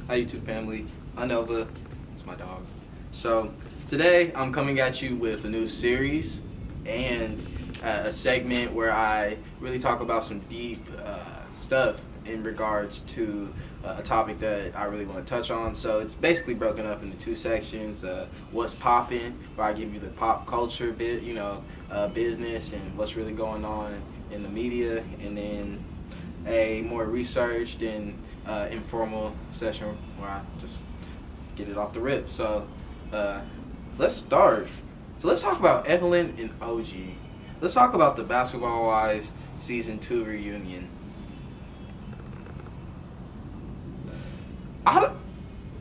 Hi YouTube family, Anova, it's my dog. So today I'm coming at you with a new series and a segment where I really talk about some deep stuff in regards to a topic that I really want to touch on. So it's basically broken up into two sections. What's poppin', where I give you the pop culture bit, business and what's really going on in the media, and then a more researched and informal session where I just get it off the rip. So let's start. So let's talk about Evelyn and OG. Let's talk about the Basketball Wives Season 2 reunion.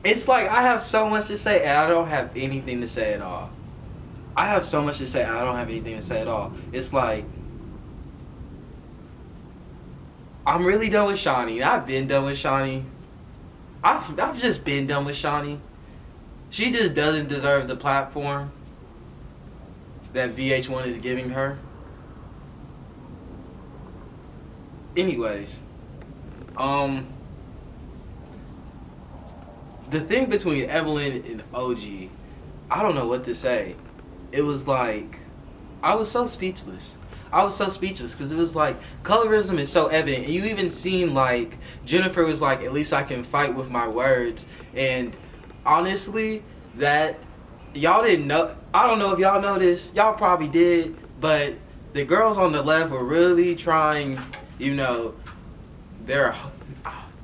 It's like I have so much to say and I don't have anything to say at all. I have so much to say and I don't have anything to say at all. It's like I'm really done with Shawnee. I've been done with Shawnee. I've just been done with Shawnee. She just doesn't deserve the platform that VH1 is giving her. Anyways, the thing between Evelyn and OG, I don't know what to say. It was like I was so speechless. Because it was like colorism is so evident, and you even seen like Jennifer was like, at least I can fight with my words. And honestly, that y'all didn't know. I don't know if y'all know this. Y'all probably did, but the girls on the left were really trying. They're,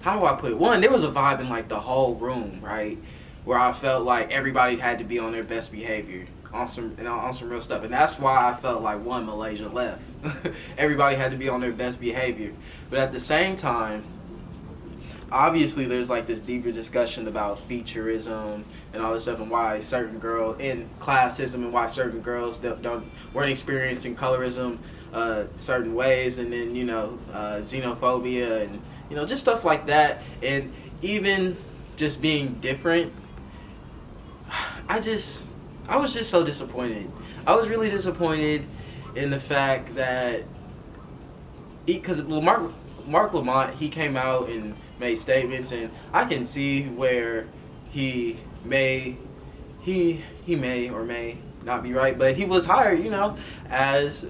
how do I put it? One, there was a vibe in like the whole room, right, where I felt like everybody had to be on their best behavior. On some real stuff, and that's why I felt like Malaysia left. Everybody had to be on their best behavior, but at the same time, obviously there's like this deeper discussion about featureism and all this stuff, and why certain girls in classism, and why certain girls weren't experiencing colorism certain ways, and then xenophobia and just stuff like that, and even just being different. I was just so disappointed. I was really disappointed in the fact that because Mark Lamont, he came out and made statements, and I can see where he may or may not be right, but he was hired, as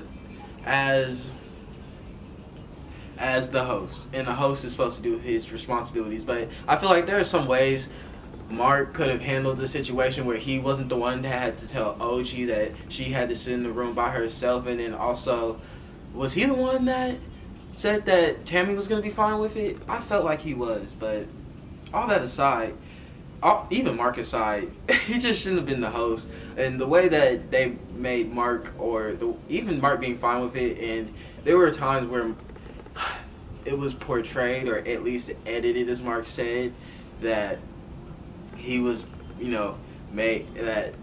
the host, and the host is supposed to do his responsibilities. But I feel like there are some ways Mark could have handled the situation where he wasn't the one that had to tell OG that she had to sit in the room by herself, and then also, was he the one that said that Tammy was going to be fine with it? I felt like he was, but all that aside, even Mark aside, he just shouldn't have been the host. And the way that they made Mark, even Mark being fine with it, and there were times where it was portrayed, or at least edited, as Mark said, that he was, made that,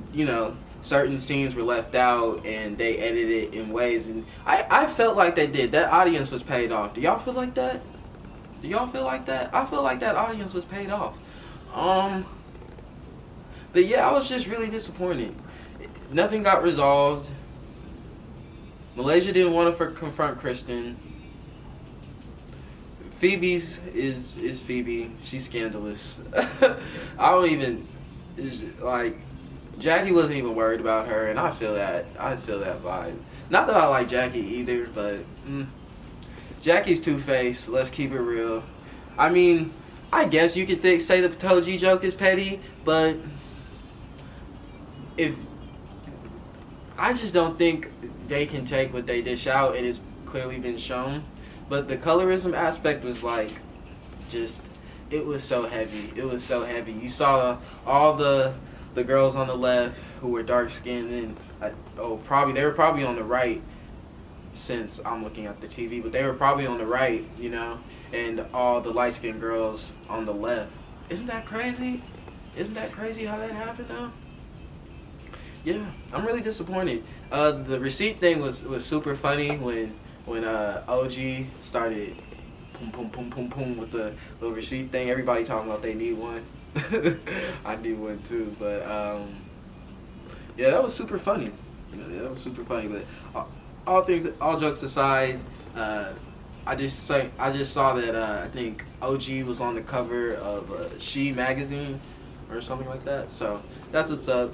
certain scenes were left out and they edited it in ways, and I felt like they did. That audience was paid off. Do y'all feel like that? I feel like that audience was paid off. But yeah, I was just really disappointed. Nothing got resolved. Malaysia didn't want to confront Kristen. Phoebe's is Phoebe. She's scandalous. I don't even Jackie wasn't even worried about her, and I feel that vibe. Not that I like Jackie either, but Jackie's two-faced. Let's keep it real. I mean, I guess you could say the Patoji joke is petty, but I just don't think they can take what they dish out, and it's clearly been shown. But the colorism aspect was it was so heavy. It was so heavy. You saw all the girls on the left who were dark skinned, and they were probably on the right, since I'm looking at the TV, but they were probably on the right, and all the light skinned girls on the left. Isn't that crazy? Isn't that crazy how that happened though? Yeah, I'm really disappointed. The receipt thing was super funny when OG started boom with the little receipt thing. Everybody talking about they need one. I need one too, but yeah, that was super funny. But all jokes aside, I just saw that I think OG was on the cover of She magazine or something like that. So that's what's up.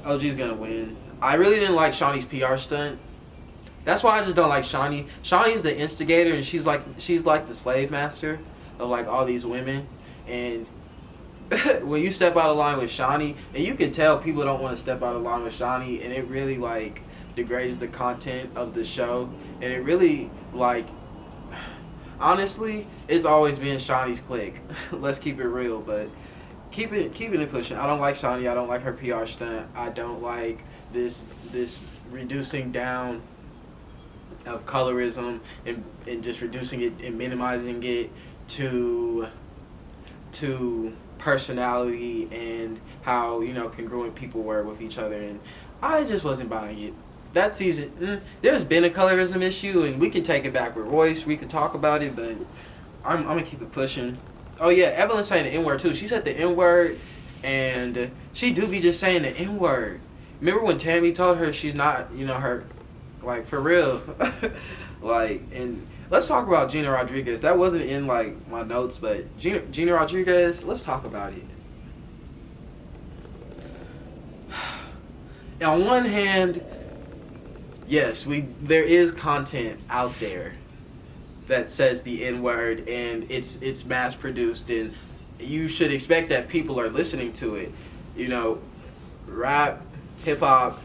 OG's gonna win. I really didn't like Shawnee's PR stunt. That's why I just don't like Shawnee. Shawnee's the instigator, and she's like the slave master of like all these women. And when you step out of line with Shawnee, and you can tell people don't want to step out of line with Shawnee, and it really like degrades the content of the show, and it really like honestly, it's always been Shawnee's clique. Let's keep it real, but keeping it pushing. I don't like Shawnee. I don't like her PR stunt. I don't like this reducing down of colorism and just reducing it and minimizing it to personality and how, you know, congruent people were with each other, and I just wasn't buying it. That season, there's been a colorism issue, and we can take it back with Royce. We could talk about it, but I'm gonna keep it pushing. Oh yeah, Evelyn saying the N-word too. She said the N-word, and she do be just saying the N-word. Remember when Tammy told her she's not, you know, her, like, for real. Like, and let's talk about Gina Rodriguez. That wasn't in, like, my notes, but Gina Rodriguez, let's talk about it. On one hand, yes, there is content out there that says the N-word, and it's mass produced, and you should expect that people are listening to it. You know, rap, hip hop,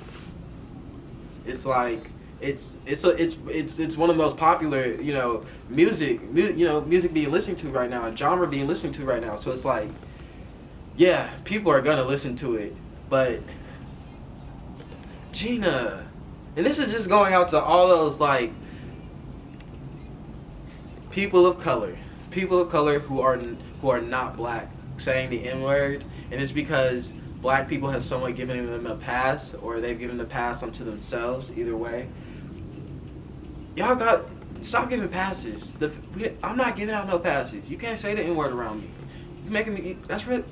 it's like it's one of the most popular, you know, music being listened to right now, and genre being listened to right now. So it's like, yeah, people are gonna listen to it, but Gina, and this is just going out to all those like people of color who are not black saying the N-word, and it's because black people have somewhat given them a pass, or they've given the pass onto themselves. Either way, y'all got stop giving passes. I'm not giving out no passes. You can't say the N-word around me. You're making me. That's real.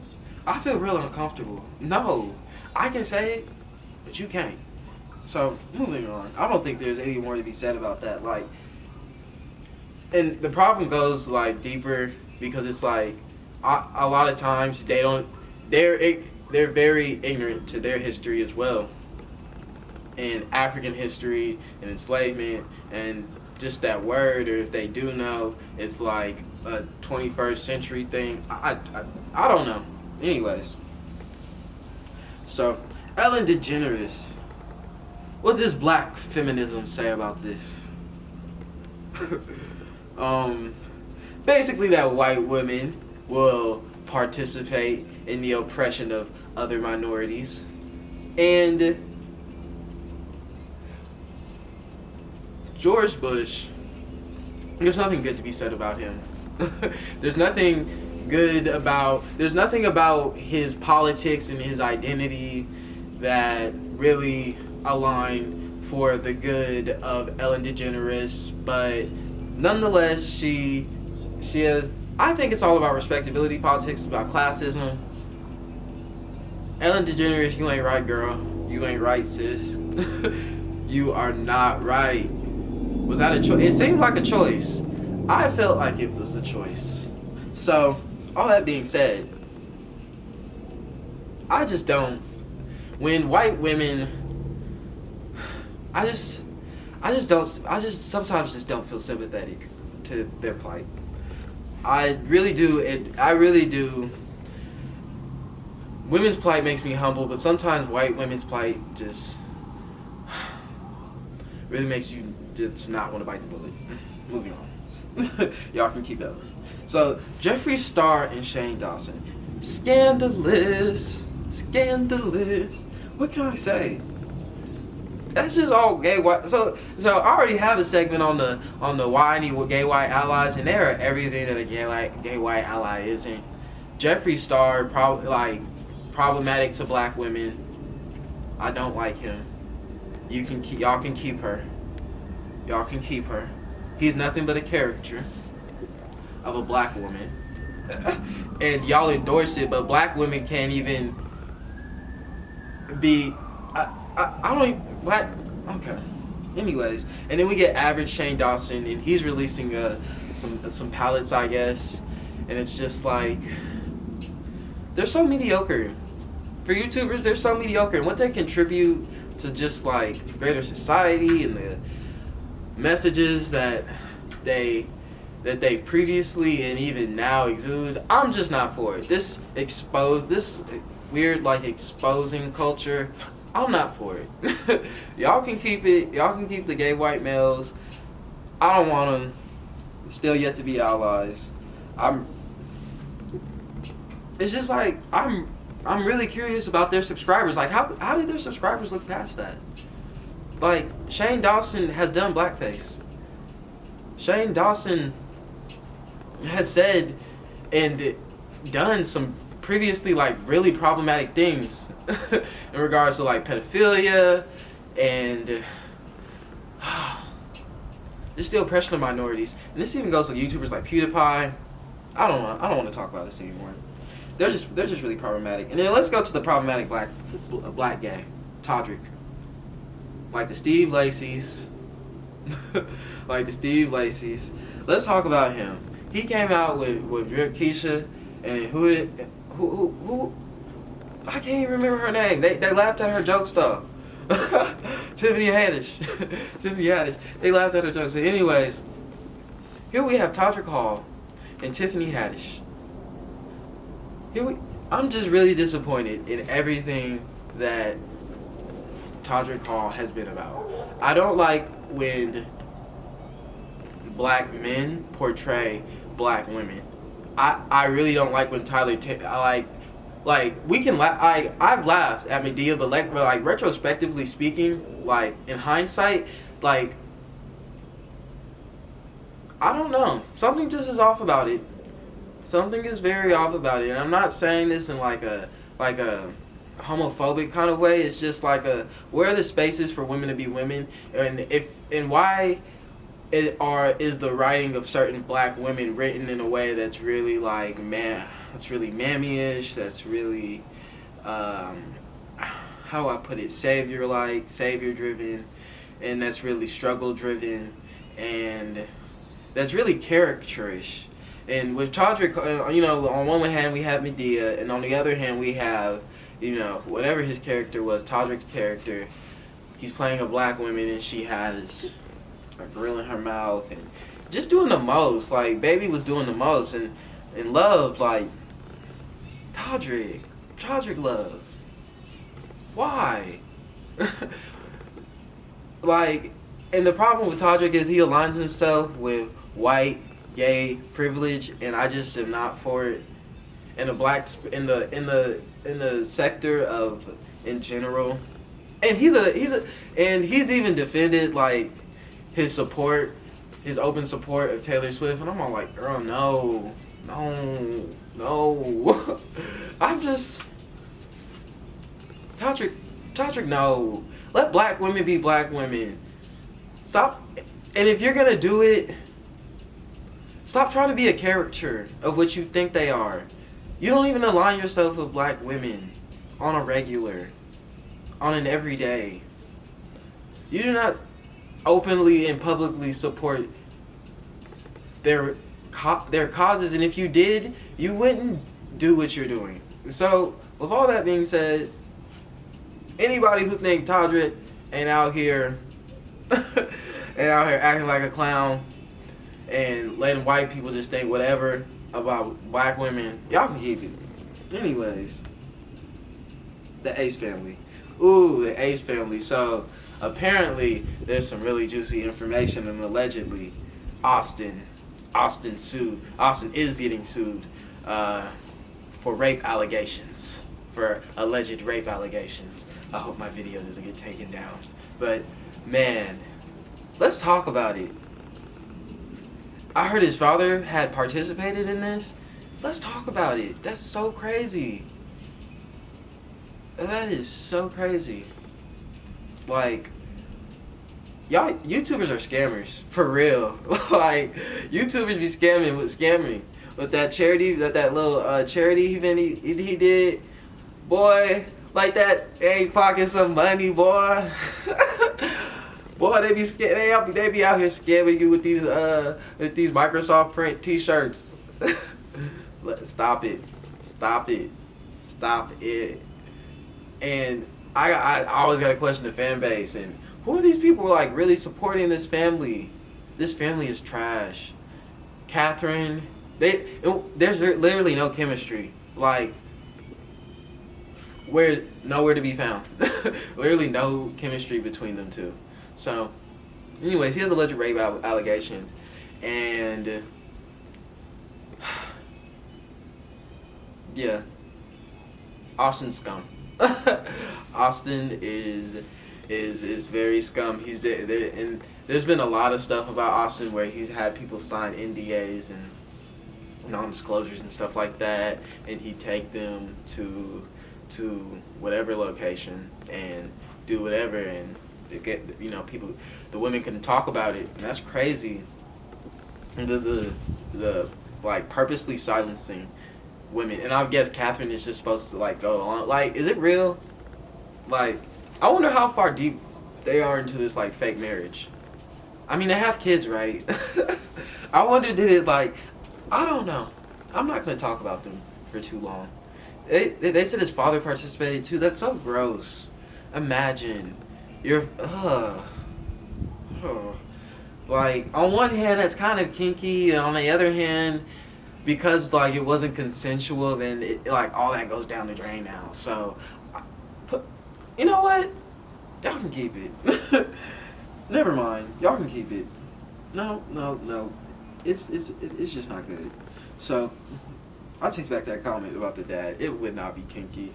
I feel real uncomfortable. No, I can say it, but you can't. So moving on. I don't think there's any more to be said about that. Like, and the problem goes like deeper because it's like a lot of times they're very ignorant to their history as well, and African history and enslavement and just that word, or if they do know, it's like a 21st century thing. I don't know. Anyways, so Ellen DeGeneres, what does black feminism say about this? Basically that white women will participate in the oppression of other minorities, and George Bush, there's nothing good to be said about him. There's nothing about his politics and his identity that really align for the good of Ellen DeGeneres, but nonetheless, she has, I think it's all about respectability politics, about classism. Ellen DeGeneres, you ain't right, girl. You ain't right, sis. You are not right. Was that a choice? It seemed like a choice. I felt like it was a choice. So, all that being said, I just don't. When white women, I just sometimes just don't feel sympathetic to their plight. I really do. Women's plight makes me humble, but sometimes white women's plight just really makes you just not want to bite the bullet. Moving on. Y'all can keep that one. So, Jeffree Star and Shane Dawson. Scandalous. What can I say? That's just all gay white. So I already have a segment on the why I need gay white allies, and they're everything that a gay white ally isn't. Jeffree Star problematic to black women. I don't like him. Y'all can keep her. Y'all can keep her. He's nothing but a caricature of a black woman, and y'all endorse it, but black women can't even be. I don't even black. Okay. Anyways, and then we get average Shane Dawson, and he's releasing some palettes, I guess, and it's just like they're so mediocre. For YouTubers, they're so mediocre, and what they contribute to just like greater society and the messages that they previously and even now exude, I'm just not for it. This weird like exposing culture, I'm not for it. Y'all can keep it. Y'all can keep the gay white males. I don't want them. Still yet to be allies. It's just like I'm really curious about their subscribers. Like how did their subscribers look past that? Like Shane Dawson has done blackface. Shane Dawson has said and done some previously like really problematic things in regards to like pedophilia and just the oppression of minorities. And this even goes to YouTubers like PewDiePie. I don't want to talk about this anymore. They're just really problematic. And then let's go to the problematic black gay, Todrick. Like the Steve Lacey's. Like the Steve Lacey's. Let's talk about him. He came out with Drip Keisha and who I can't even remember her name. They laughed at her jokes though. Tiffany Haddish. Tiffany Haddish. They laughed at her jokes. But anyways, here we have Todrick Hall and Tiffany Haddish. I'm just really disappointed in everything that Todrick Hall has been about. I don't like when black men portray black women. I really don't like when we can I've laughed at Medea, but like retrospectively speaking, like in hindsight, like I don't know, something just is off about it. Something is very off about it, and I'm not saying this in like a homophobic kind of way. It's just like where are the spaces for women to be women, and why is the writing of certain black women written in a way that's really like that's really mammy-ish, that's really how do I put it, savior driven, and that's really struggle driven, and that's really caricaturish. And with Todrick, on one hand we have Medea, and on the other hand we have, whatever his character was, Todrick's character. He's playing a black woman, and she has a grill in her mouth, and just doing the most. Like, Baby was doing the most, and Love, like, Todrick Love. Why? Like, and the problem with Todrick is he aligns himself with white gay privilege, and I just am not for it. In the sector of in general, and he's even defended like his open support of Taylor Swift, and I'm all like, girl, no. I'm just Todrick, no. Let black women be black women. Stop, and if you're gonna do it, stop trying to be a caricature of what you think they are. You don't even align yourself with black women on a regular, on an everyday. You do not openly and publicly support their causes, and if you did, you wouldn't do what you're doing. So, with all that being said, anybody who thinks Todrick ain't out here acting like a clown and letting white people just think whatever about black women, y'all can keep it. Anyways, the Ace family. Ooh, the Ace family. So, apparently, there's some really juicy information, and allegedly, Austin is getting sued for rape allegations. For alleged rape allegations. I hope my video doesn't get taken down. But, man, let's talk about it. I heard his father had participated in this. Let's talk about it. That's so crazy. That is so crazy. Like, y'all, YouTubers are scammers. For real. Like, YouTubers be scamming with that charity, that little charity event he did. Boy, like that ain't pocket some money, boy. Boy, they be scared. They be out here scamming you with these Microsoft print T-shirts. Stop it. Stop it. Stop it. And I always got to question the fan base and who are these people like really supporting this family? This family is trash. Catherine, there's literally no chemistry. Like, nowhere to be found. Literally no chemistry between them two. So, anyways, he has alleged rape allegations, and yeah, Austin scum. Austin is very scum. He's there, and there's been a lot of stuff about Austin where he's had people sign NDAs and non-disclosures and stuff like that, and he'd take them to whatever location and do whatever, and to get people, the women couldn't talk about it, and that's crazy. And the like purposely silencing women, and I guess Catherine is just supposed to like go on. Like, is it real? Like, I wonder how far deep they are into this like fake marriage. I mean, they have kids, right? I wonder, did it like, I don't know. I'm not gonna talk about them for too long. They said his father participated too. That's so gross. Imagine you're like, on one hand that's kind of kinky, and on the other hand, because like it wasn't consensual, then it, like all that goes down the drain now. So, you know what? Y'all can keep it. Never mind. Y'all can keep it. No. It's just not good. So, I'll take back that comment about the dad. It would not be kinky.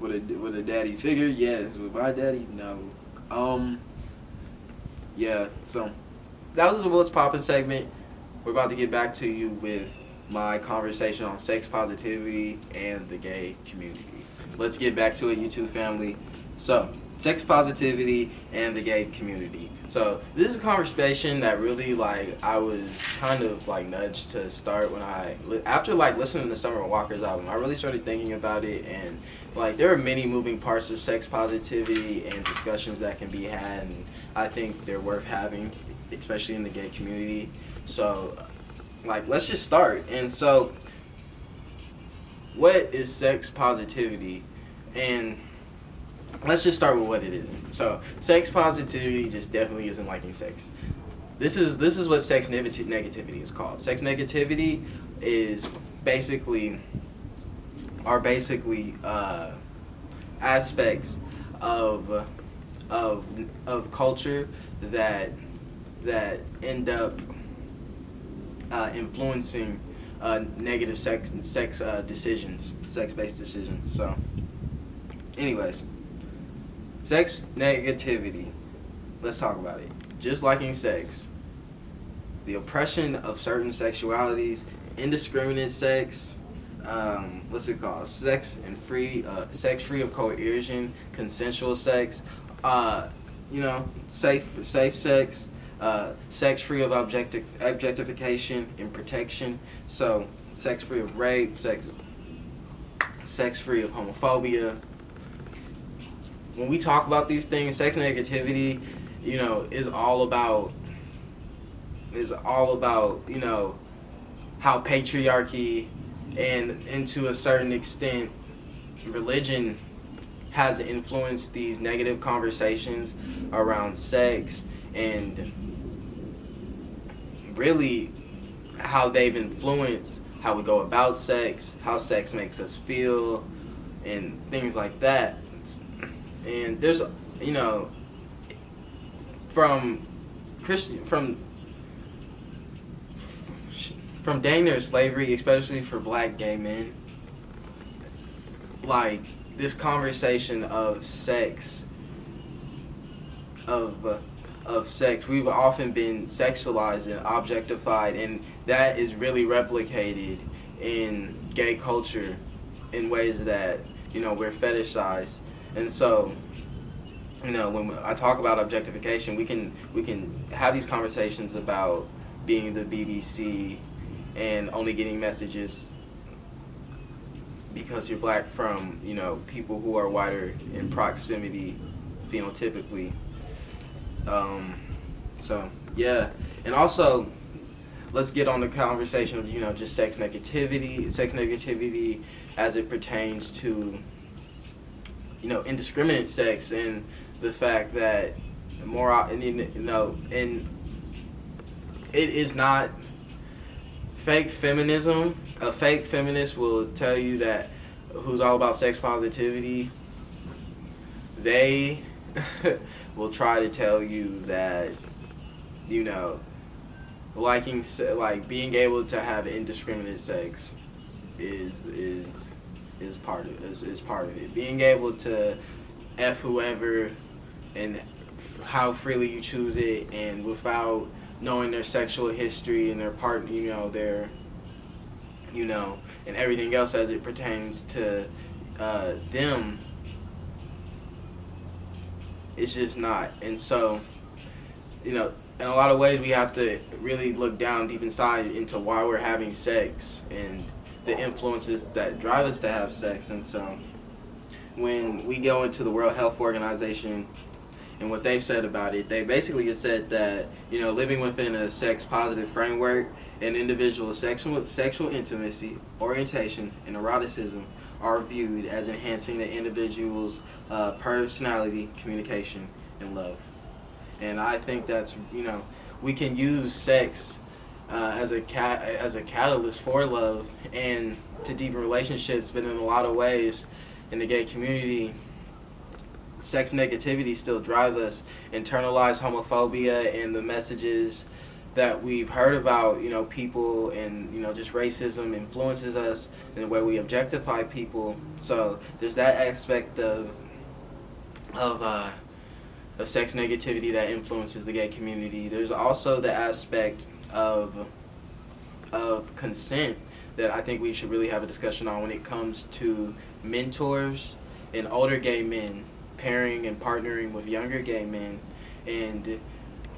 With a daddy figure, yes. With my daddy, no. Yeah. So, that was the What's Poppin' segment. We're about to get back to you with my conversation on sex positivity and the gay community. Let's get back to it, YouTube family. So, sex positivity and the gay community. So, this is a conversation that really, like, I was kind of, like, nudged to start when after, like, listening to Summer Walker's album, I really started thinking about it, and, like, there are many moving parts of sex positivity and discussions that can be had, and I think they're worth having, especially in the gay community. So, like, let's just start. And so, what is sex positivity? And let's just start with what it isn't. So, sex positivity just definitely isn't liking sex. This is what sex negativity is called. Sex negativity is basically aspects of culture that end up influencing negative sex-based decisions. So, anyways, sex negativity. Let's talk about it. Just liking sex, the oppression of certain sexualities, indiscriminate sex. What's it called? Sex free of coercion, consensual sex. Safe sex. Sex free of objectification and protection. So, sex free of rape, sex free of homophobia. When we talk about these things, sex negativity, is all about how patriarchy and to a certain extent religion has influenced these negative conversations around sex, and really how they've influenced how we go about sex, how sex makes us feel, and things like that. And there's, from dang near slavery, especially for black gay men, like, this conversation of sex, we've often been sexualized and objectified, and that is really replicated in gay culture in ways that, we're fetishized. And so, when I talk about objectification, we can have these conversations about being the BBC and only getting messages because you're black from, people who are wider in proximity phenotypically. So yeah, and also let's get on the conversation of just sex negativity as it pertains to indiscriminate sex, and the fact that and it is not fake feminism. A fake feminist will tell you that, who's all about sex positivity, they will try to tell you that being able to have indiscriminate sex is part of it. Being able to F whoever and how freely you choose it, and without knowing their sexual history and their part, their and everything else as it pertains to them, it's just not. And so, in a lot of ways, we have to really look down deep inside into why we're having sex and the influences that drive us to have sex. And so, when we go into the World Health Organization and what they've said about it, they basically have said that living within a sex-positive framework, an individual's sexual intimacy, orientation, and eroticism are viewed as enhancing the individual's personality, communication, and love. And I think that's we can use sex as a catalyst for love and to deepen relationships, but in a lot of ways, in the gay community, sex negativity still drives us. Internalized homophobia and the messages that we've heard about, people, and just racism influences us in the way we objectify people. So there's that aspect of sex negativity that influences the gay community. There's also the aspect of consent that I think we should really have a discussion on when it comes to mentors and older gay men pairing and partnering with younger gay men. And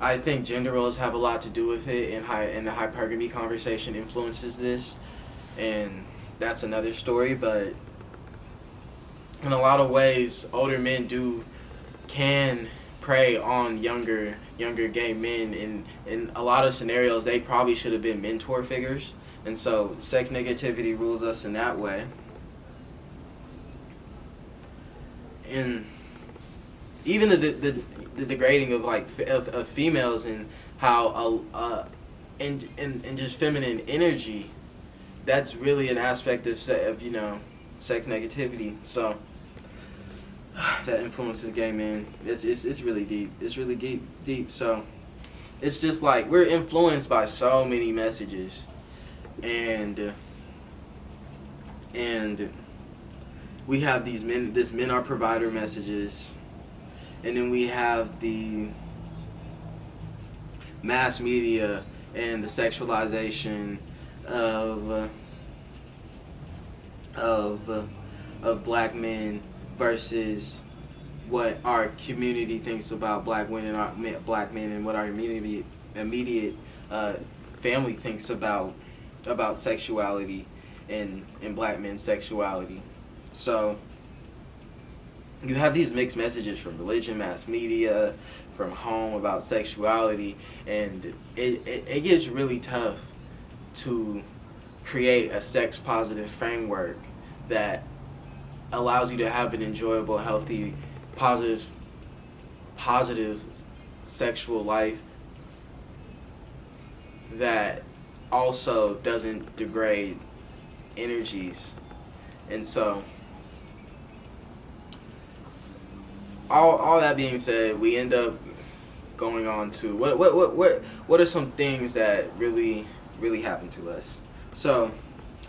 I think gender roles have a lot to do with it, and the hypergamy conversation influences this, and that's another story. But in a lot of ways, older men can prey on younger gay men, and in a lot of scenarios they probably should have been mentor figures. And so sex negativity rules us in that way. And even the degrading of females, and how and just feminine energy, that's really an aspect of sex negativity. So that influences gay men. It's really deep. It's really deep. So it's just like we're influenced by so many messages, and we have these men are provider messages, and then we have the mass media and the sexualization of black men versus what our community thinks about black women, black men, and what our immediate family thinks about sexuality and black men's sexuality. So you have these mixed messages from religion, mass media, from home about sexuality, and it gets really tough to create a sex positive framework that allows you to have an enjoyable, healthy, positive sexual life that also doesn't degrade energies. And so all that being said, we end up going on to what are some things that really happen to us. So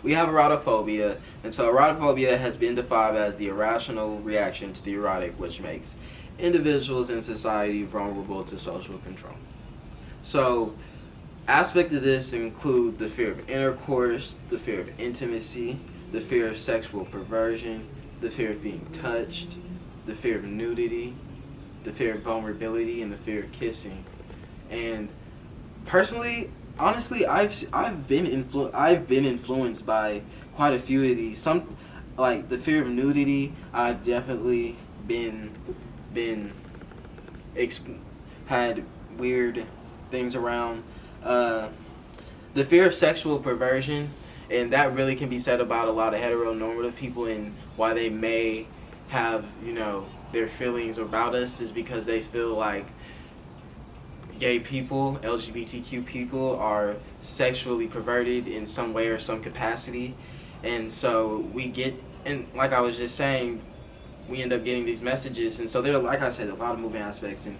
we have erotophobia, and so erotophobia has been defined as the irrational reaction to the erotic, which makes individuals in society vulnerable to social control. So aspects of this include the fear of intercourse, the fear of intimacy, the fear of sexual perversion, the fear of being touched, the fear of nudity, the fear of vulnerability, and the fear of kissing. And personally, honestly, I've been influenced by quite a few of these. Some, like the fear of nudity, I've definitely been had weird things around the fear of sexual perversion, and that really can be said about a lot of heteronormative people, and why they may have, their feelings about us is because they feel like gay people, LGBTQ people, are sexually perverted in some way or some capacity. And so and like I was just saying, we end up getting these messages. And so there are, like I said, a lot of moving aspects. And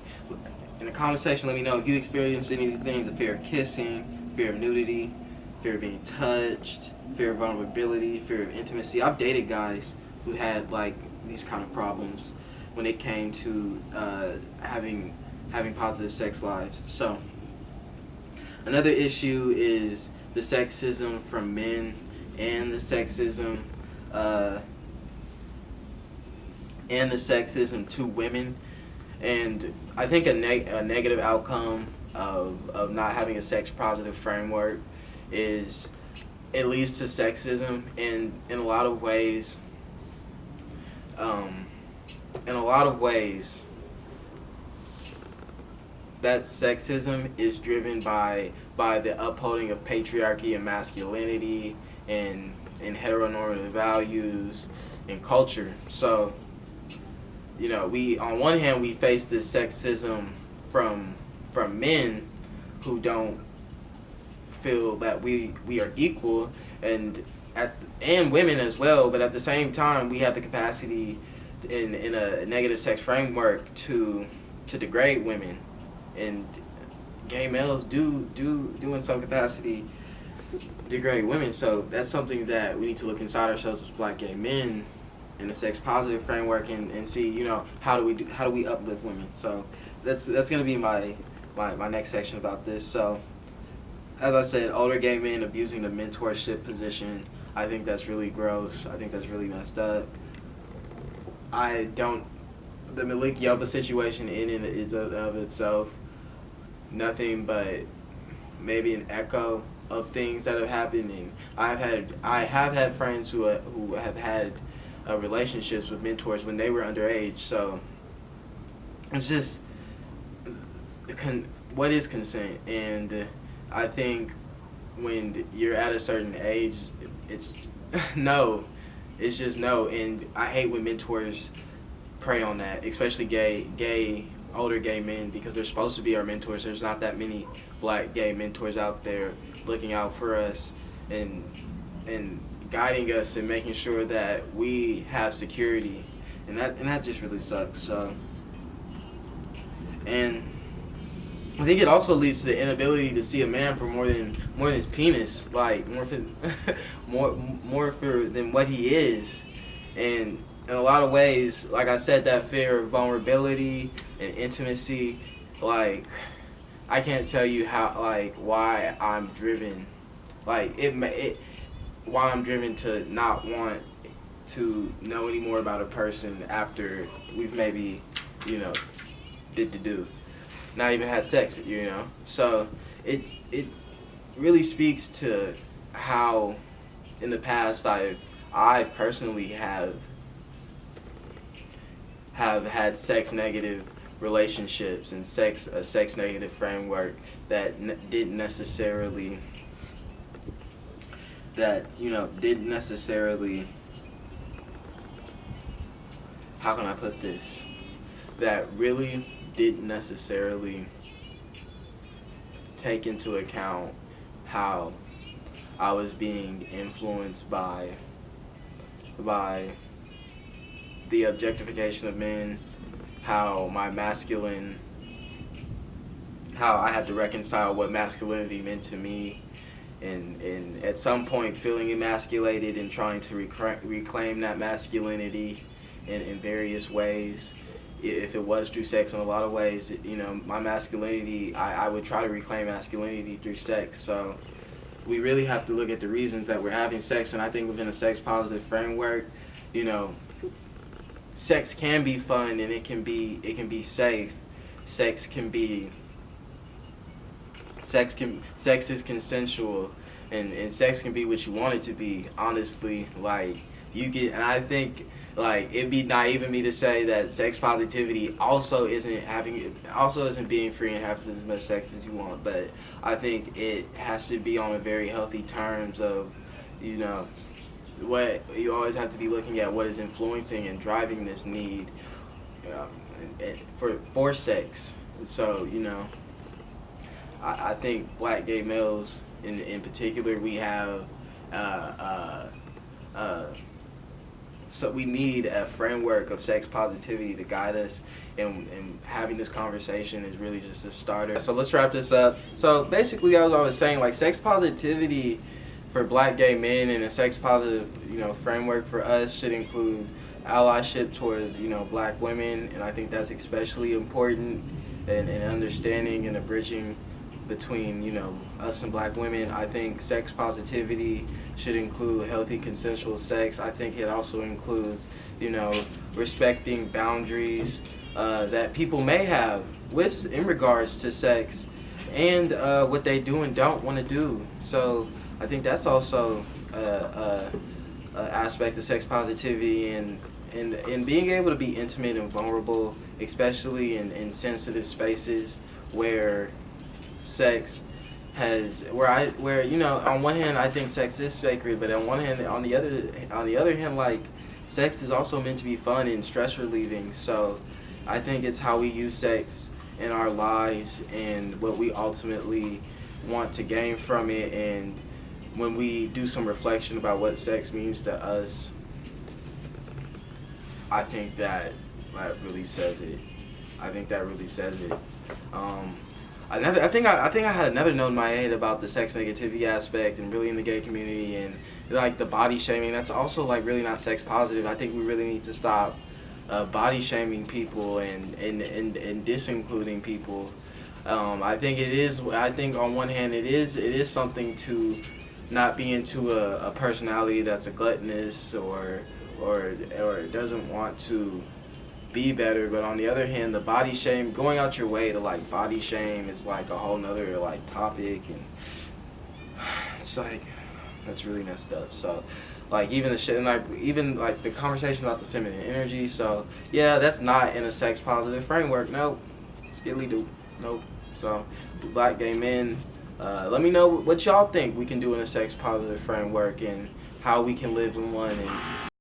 in the comment section, let me know if you experienced any of these things: the fear of kissing, fear of nudity, fear of being touched, fear of vulnerability, fear of intimacy. I've dated guys who had like these kind of problems when it came to having positive sex lives. So another issue is the sexism from men, and the sexism to women. And I think a negative outcome of not having a sex positive framework is it leads to sexism, and in a lot of ways that sexism is driven by the upholding of patriarchy and masculinity and heteronormative values and culture. So, we, on one hand, we face this sexism from men who don't feel that we are equal, and women as well. But at the same time, we have the capacity in a negative sex framework to degrade women, and gay males do in some capacity degrade women. So that's something that we need to look inside ourselves as Black gay men in a sex positive framework, and see, how do we uplift women. So that's gonna be my next section about this. So as I said, older gay men abusing the mentorship position, I think that's really gross. I think that's really messed up. The Malik Yoba situation in and of itself, nothing but maybe an echo of things that have happened. And I have had friends who have had relationships with mentors when they were underage. So it's just what is consent? And I think when you're at a certain age, it's no. It's just no. And I hate when mentors prey on that, especially older gay men, because they're supposed to be our mentors. There's not that many Black gay mentors out there looking out for us and guiding us and making sure that we have security, and that just really sucks. So, and I think it also leads to the inability to see a man for more than his penis, like more than what he is. And in a lot of ways, like I said, that fear of vulnerability and intimacy, like I can't tell you why I'm driven, why I'm driven to not want to know any more about a person after we've maybe, not even had sex, So it really speaks to how in the past I've personally have had sex negative relationships and a sex negative framework that didn't necessarily how can I put this, that really didn't necessarily take into account how I was being influenced by the objectification of men, how I had to reconcile what masculinity meant to me, and at some point feeling emasculated and trying to reclaim that masculinity in various ways. If it was through sex, in a lot of ways, my masculinity, I would try to reclaim masculinity through sex. So we really have to look at the reasons that we're having sex, and I think within a sex positive framework, sex can be fun, and it can be safe. Sex is consensual, and sex can be what you want it to be. Honestly, like, you can, and I think like it'd be naive of me to say that sex positivity also isn't being free and having as much sex as you want, but I think it has to be on a very healthy terms of, you know, what you always have to be looking at what is influencing and driving this need um, for sex. And so, you know, I think black gay males in particular, we have so we need a framework of sex positivity to guide us, and having this conversation is really just a starter. So let's wrap this up. So basically, as I was saying, like sex positivity for black gay men and a sex positive, you know, framework for us should include allyship towards, you know, black women, and I think that's especially important, and understanding and a bridging between, you know, us and black women. I think sex positivity should include healthy consensual sex. I think it also includes, you know, respecting boundaries that people may have in regards to sex, and what they do and don't want to do. So I think that's also a aspect of sex positivity, and being able to be intimate and vulnerable, especially in sensitive spaces where sex where you know, on one hand I think sex is sacred, but on the other hand, like, sex is also meant to be fun and stress relieving. So I think it's how we use sex in our lives and what we ultimately want to gain from it, and when we do some reflection about what sex means to us, I think that really says it. I think that really says it. I think I had another note in my head about the sex negativity aspect, and really in the gay community, and like the body shaming. That's also like really not sex positive. I think we really need to stop body shaming people and disincluding people. I think it is. I think on one hand it is something to not be into a personality that's a gluttonous or doesn't want to be better, but on the other hand, the body shame, going out your way to like body shame, is like a whole nother like topic, and it's like that's really messed up. So like even the shit, and like even like the conversation about the feminine energy, so yeah, that's not in a sex positive framework. Nope. Skilly do. Nope. So black gay men, let me know what y'all think we can do in a sex positive framework and how we can live in one. And